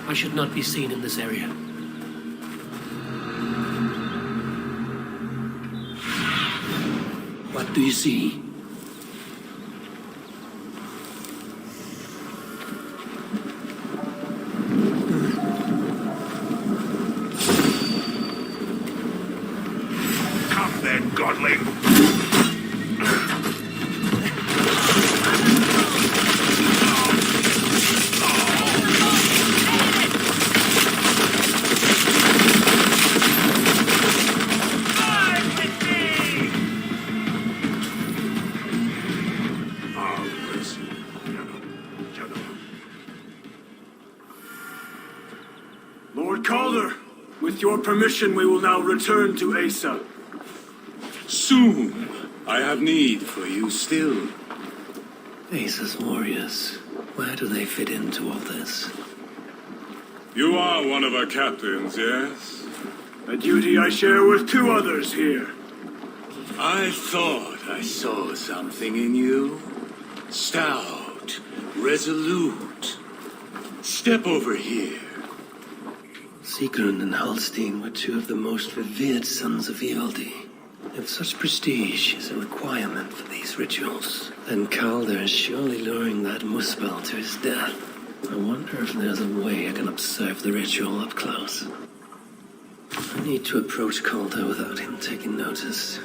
I should not be seen in this area. What do you see? Come then, godling! Lord Calder, with your permission, we will now return to Asa. Soon. I have need for you still. Asa's warriors. Where do they fit into all this? You are one of our captains, yes? A duty I share with two others here. I thought I saw something in you. Stout, resolute. Step over here. Sigrun and Halstein were two of the most revered sons of Ealdi. If such prestige is a requirement for these rituals, then Calder is surely luring that Muspel to his death. I wonder if there's a way I can observe the ritual up close. I need to approach Calder without him taking notice.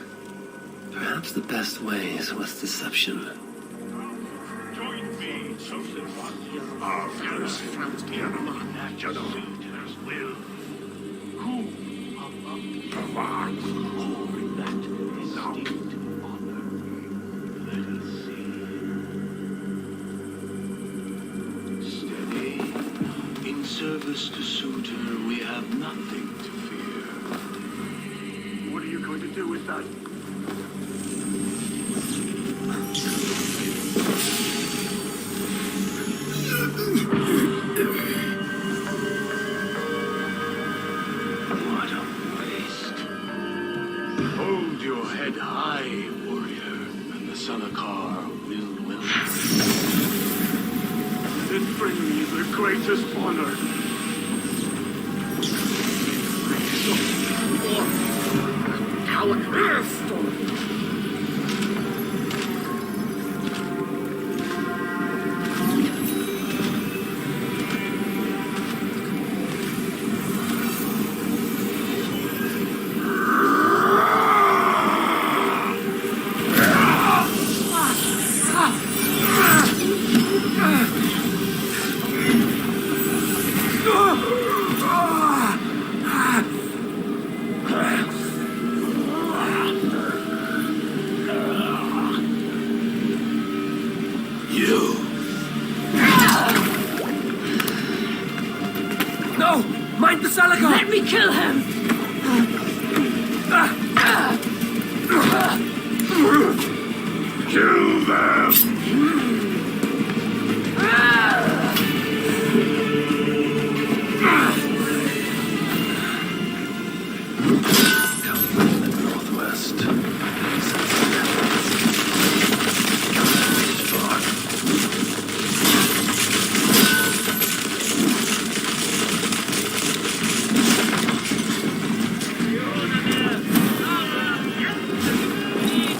Perhaps the best way is with deception. Join me, chosen one. Steady. In service to Suitor, we have nothing to fear. What are you going to do with that? What a waste. Hold your head high, warrior, and the Salakar will welcome This brings me the greatest honor. No! Mind the Salakar! Let me kill him! Kill them! Come from the northwest.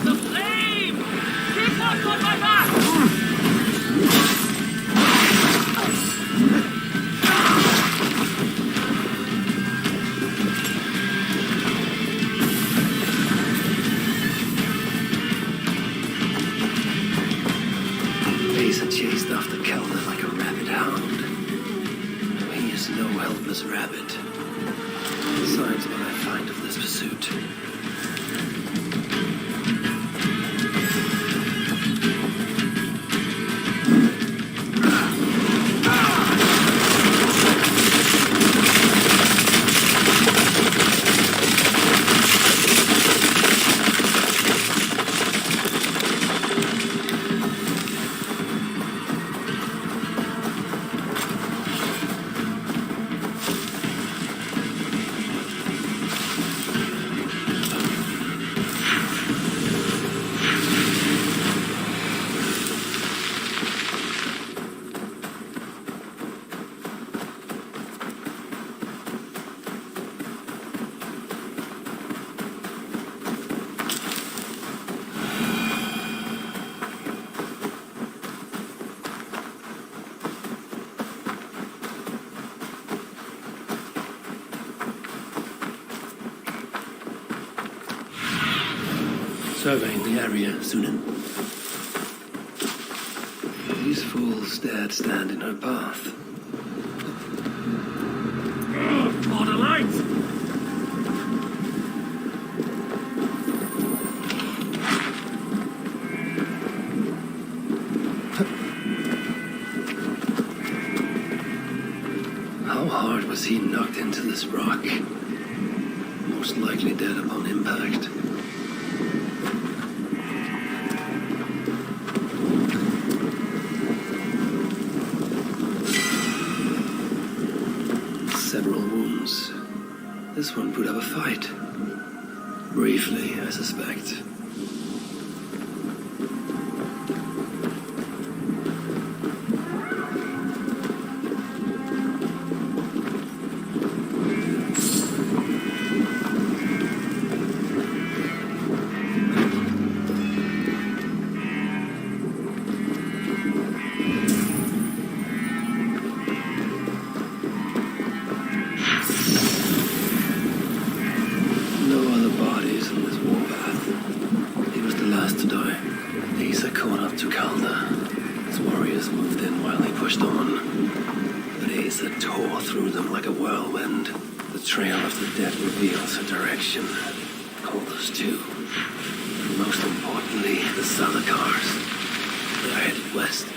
The flame! Keep us on my back! Asa chased after Calder like a rabid hound. He is no helpless rabbit. Besides what I find of this pursuit. surveying the area, Sunan. These fools dared stand in her path. For the light! How hard was he knocked into this rock? Most likely dead upon impact. Several wounds. This one put up a fight. Briefly, I suspect. No other bodies in this warpath. He was the last to die. Asa caught up to Calder. His warriors moved in while he pushed on. But Asa tore through them like a whirlwind. The trail of the dead reveals her direction. Calder's too. And most importantly, the Salakars. They're headed west.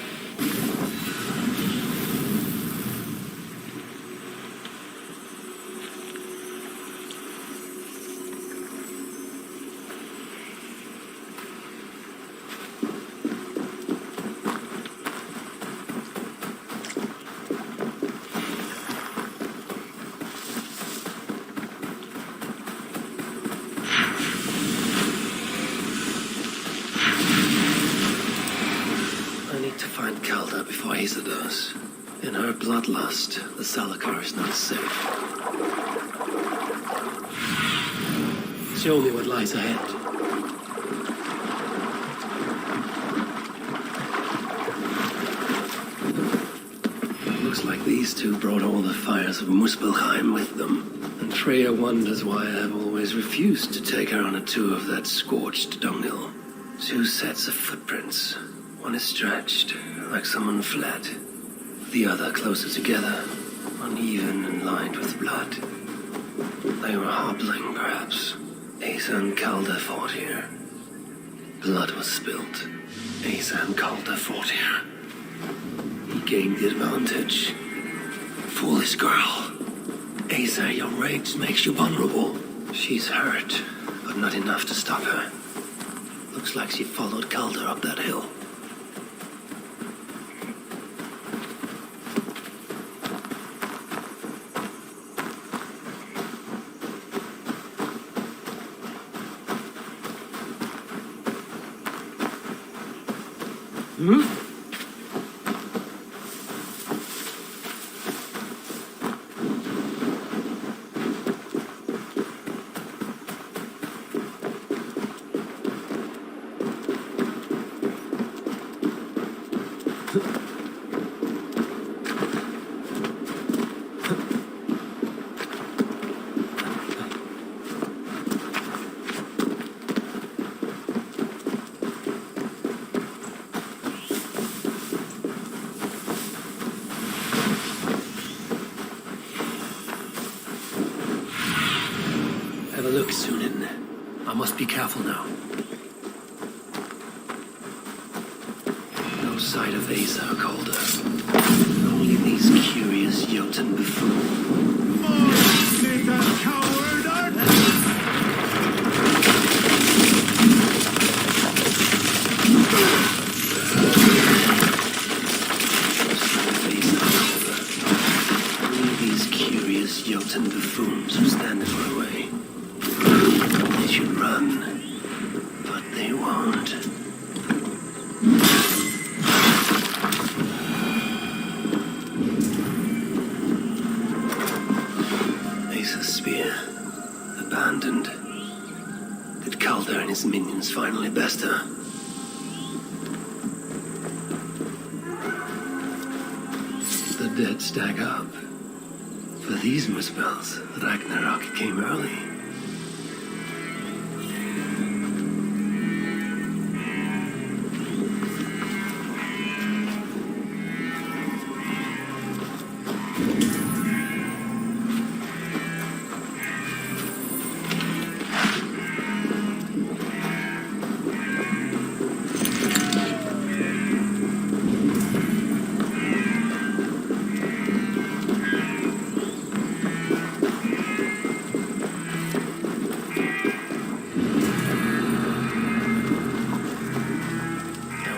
I need to find Calder before Asa does. In her bloodlust, the Salakar is not safe. Show me what lies ahead. Looks like these two brought all the fires of Muspelheim with them. And Freya wonders why I have always refused to take her on a tour of that scorched dunghill. Two sets of footprints. One is stretched, like someone fled. The other closer together, uneven and lined with blood. They were hobbling, perhaps. Asa and Calder fought here. Blood was spilt. Asa and Calder fought here. He gained the advantage. Foolish girl. Asa, your rage makes you vulnerable. She's hurt, but not enough to stop her. Looks like she followed Calder up that hill. Have a look, Sunan. I must be careful now. No sight of Asa or Calder. Only these curious Jotun buffoons. Coward, Only these curious Jotun buffoons who stand in my way. They should run, but they won't. Asa's spear, abandoned. Did Calder and his minions finally best her? The dead stack up. For these Muspels, Ragnarok came early.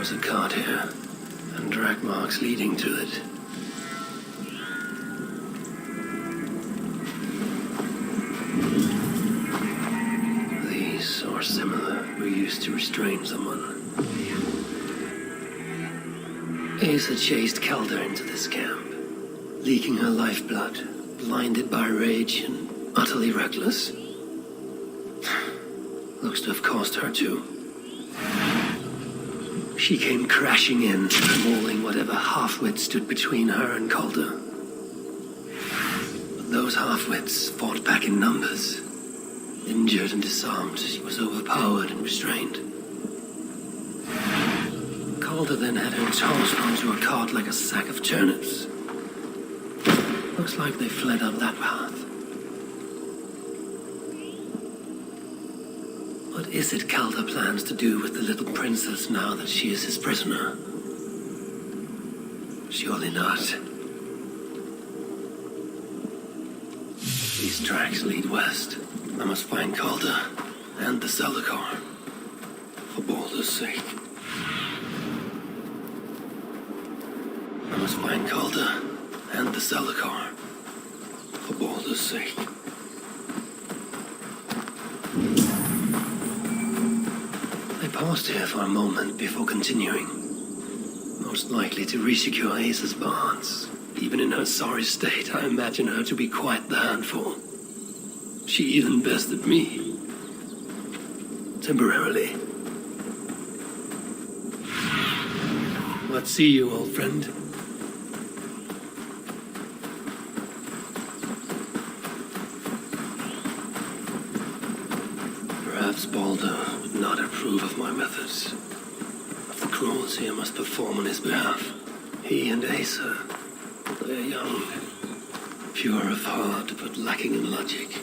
was a cart here, and drag marks leading to it. These, or similar, were used to restrain someone. Asa chased Calder into this camp, leaking her lifeblood, blinded by rage and utterly reckless. Looks to have cost her too. She came crashing in, mauling whatever half-wit stood between her and Calder. But those half-wits fought back in numbers. Injured and disarmed, she was overpowered and restrained. Calder then had her tossed onto a cart like a sack of turnips. Looks like they fled up that path. What is it Calder plans to do with the little princess now that she is his prisoner? Surely not. These tracks lead west. I must find Calder and the Salakar. For Baldur's sake. I must find Calder and the Salakar. For Baldur's sake. They paused here for a moment before continuing. Most likely to resecure Asa's bonds. Even in her sorry state, I imagine her to be quite the handful. She even bested me. Temporarily. What see you, old friend? Perhaps Baldur would not approve of my methods. Of the cruelty I must perform on his behalf. He and Asa, they are young. Pure of heart, but lacking in logic.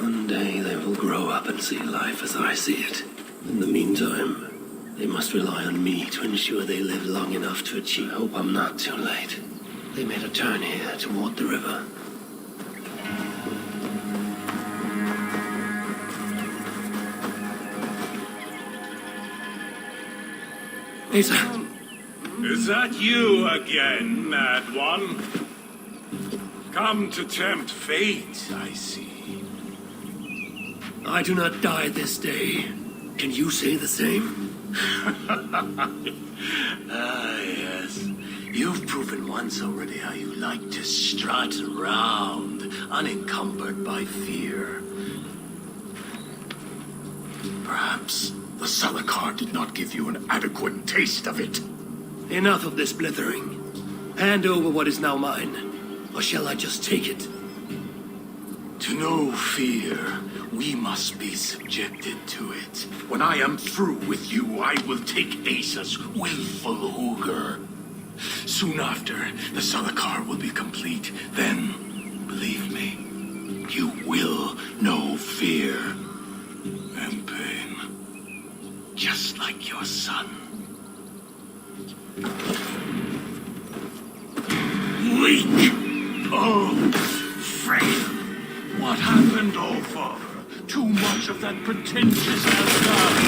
One day they will grow up and see life as I see it. In the meantime, they must rely on me to ensure they live long enough to achieve. I hope I'm not too late. They made a turn here toward the river. Asa! Is that you again, mad one? Come to tempt fate, I see. I do not die this day. Can you say the same? Ah, yes. You've proven once already how you like to strut around, unencumbered by fear. Perhaps the Salakar did not give you an adequate taste of it. Enough of this blithering. Hand over what is now mine, or shall I just take it? To know fear, we must be subjected to it. When I am through with you, I will take Asa's willful Hooger. Soon after, the Salakar will be complete. Then, believe me, you will know fear and pain. Just like your son. Weak! Oh, frail! What happened, old father? Too much of that pretentious dark,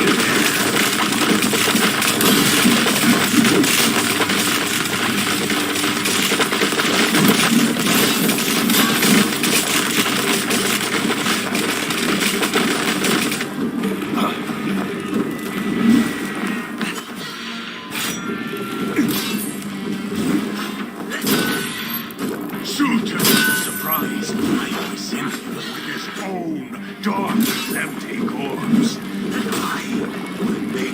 empty corpse, and I will make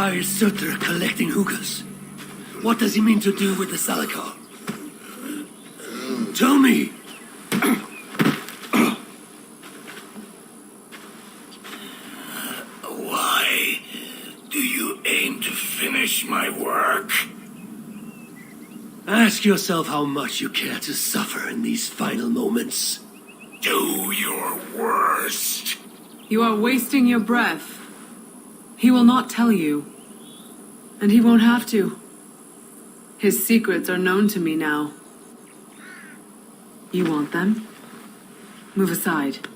Why is Sutra collecting hookahs? What does he mean to do with the Salakar? Tell me! Why do you aim to finish my work? Ask yourself how much you care to suffer in these final moments. Do your worst. You are wasting your breath. He will not tell you. And he won't have to. His secrets are known to me now. You want them? Move aside.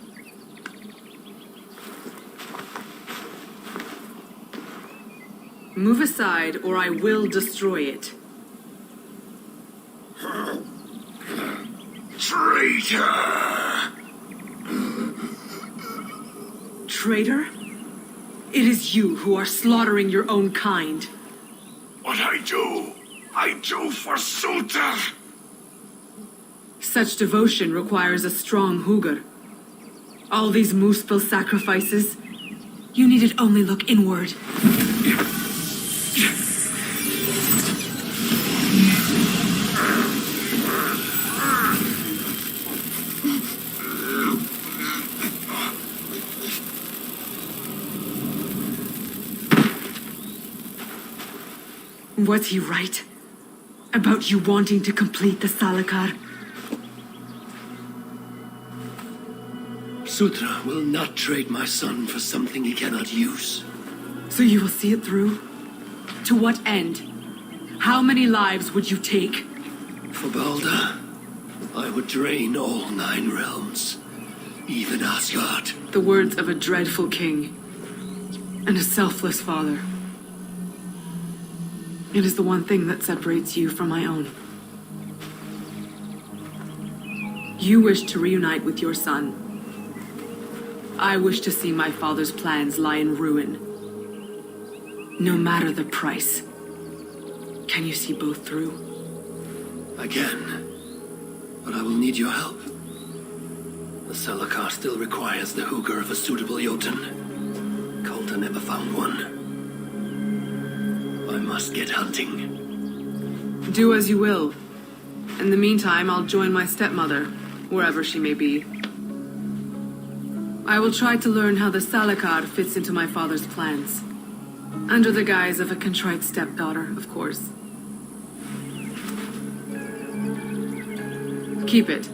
Move aside, or I will destroy it. Traitor! Traitor? It is you who are slaughtering your own kind. What I do for Suta! Such devotion requires a strong Hugr. All these Muspel sacrifices, you needed only look inward. Was he right? About you wanting to complete the Salakar? Sutra will not trade my son for something he cannot use. So you will see it through? To what end? How many lives would you take? For Balder, I would drain all 9 realms, even Asgard. The words of a dreadful king and a selfless father. It is the one thing that separates you from my own. You wish to reunite with your son. I wish to see my father's plans lie in ruin. No matter the price. Can you see both through? I can, but I will need your help. The Salakar still requires the Hugr of a suitable Jotun. Coulter never found one. I must get hunting. Do as you will. In the meantime, I'll join my stepmother, wherever she may be. I will try to learn how the Salakar fits into my father's plans. Under the guise of a contrite stepdaughter, of course. Keep it.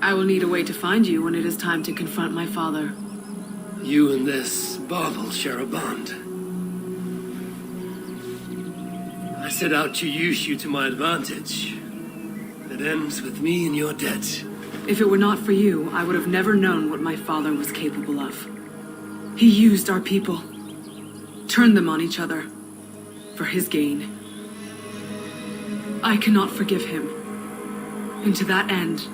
I will need a way to find you when it is time to confront my father. You and this bauble share a bond. I set out to use you to my advantage. It ends with me in your debt. If it were not for you, I would have never known what my father was capable of. He used our people. Turned them on each other. For his gain. I cannot forgive him. And to that end,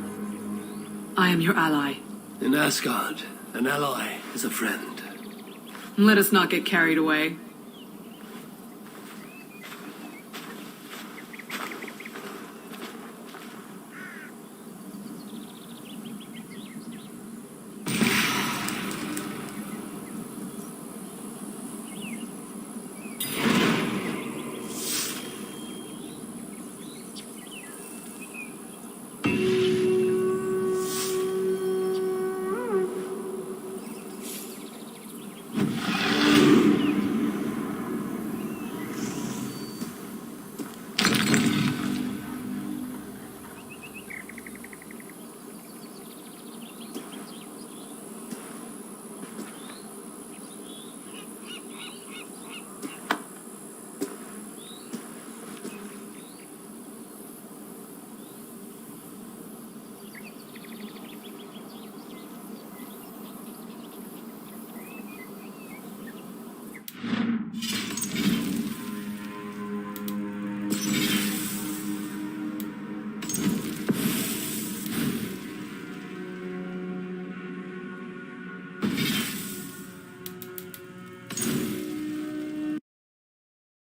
I am your ally. In Asgard, an ally is a friend. Let us not get carried away.